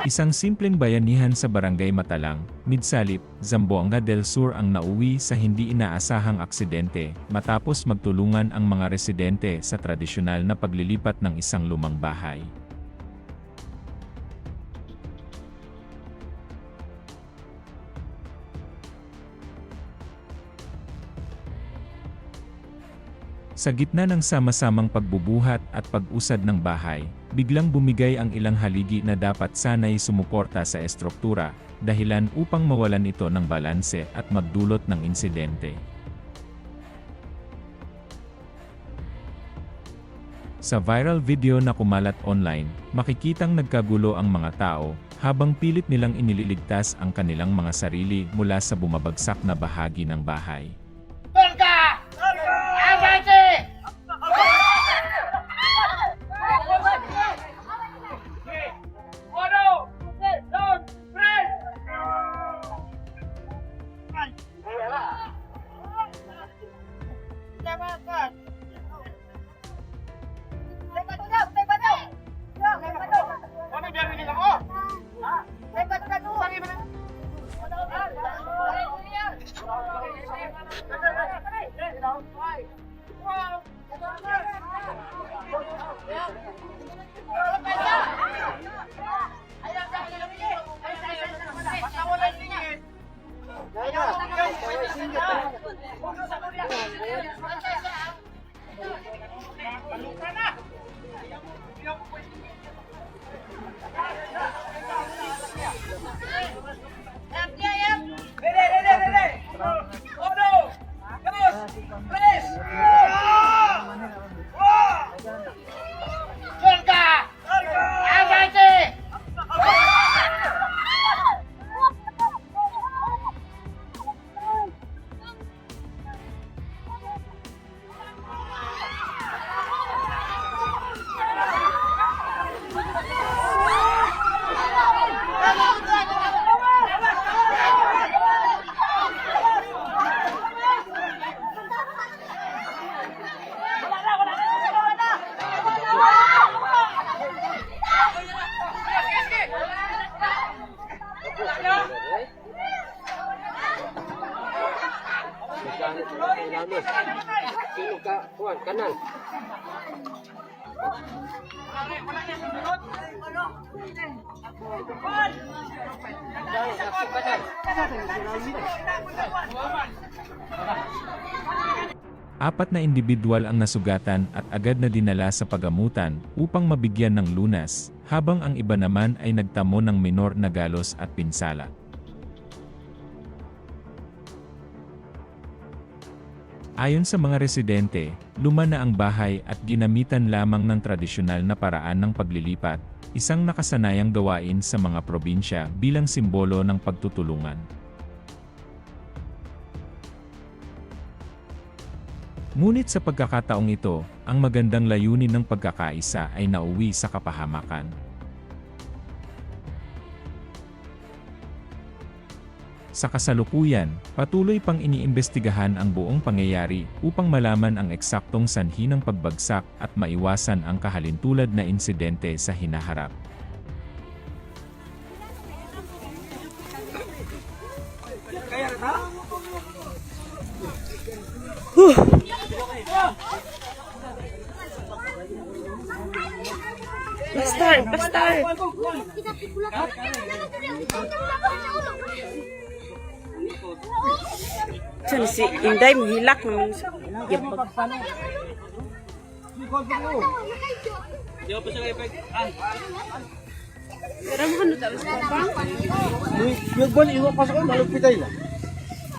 Isang simpleng bayanihan sa Barangay Matalang, Midsalip, Zamboanga del Sur ang nauwi sa hindi inaasahang aksidente matapos magtulungan ang mga residente sa tradisyonal na paglilipat ng isang lumang bahay. Sa gitna ng sama-samang pagbubuhat at pag-usad ng bahay, biglang bumigay ang ilang haligi na dapat sanay sumuporta sa estruktura, dahilan upang mawalan ito ng balanse at magdulot ng insidente. Sa viral video na kumalat online, makikitang nagkagulo ang mga tao, habang pilit nilang iniligtas ang kanilang mga sarili mula sa bumabagsak na bahagi ng bahay. Sino ka? Kuan, kanan. Apat na individual ang nasugatan at agad na dinala sa pagamutan upang mabigyan ng lunas, habang ang iba naman ay nagtamo ng minor na galos at pinsala. Ayon sa mga residente, luma na ang bahay at ginamitan lamang ng tradisyonal na paraan ng paglilipat, isang nakasanayang gawain sa mga probinsya bilang simbolo ng pagtutulungan. Ngunit sa pagkakataong ito, ang magandang layunin ng pagkakaisa ay nauwi sa kapahamakan. Sa kasalukuyan, patuloy pang iniimbestigahan ang buong pangyayari upang malaman ang eksaktong sanhi ng pagbagsak at maiwasan ang kahalintulad na insidente sa hinaharap. Pastor! Diyan si Inday mahilak naman sa yapag. Pero mo ano tapos pa? Yung ban iwa pasok ko malupitay la.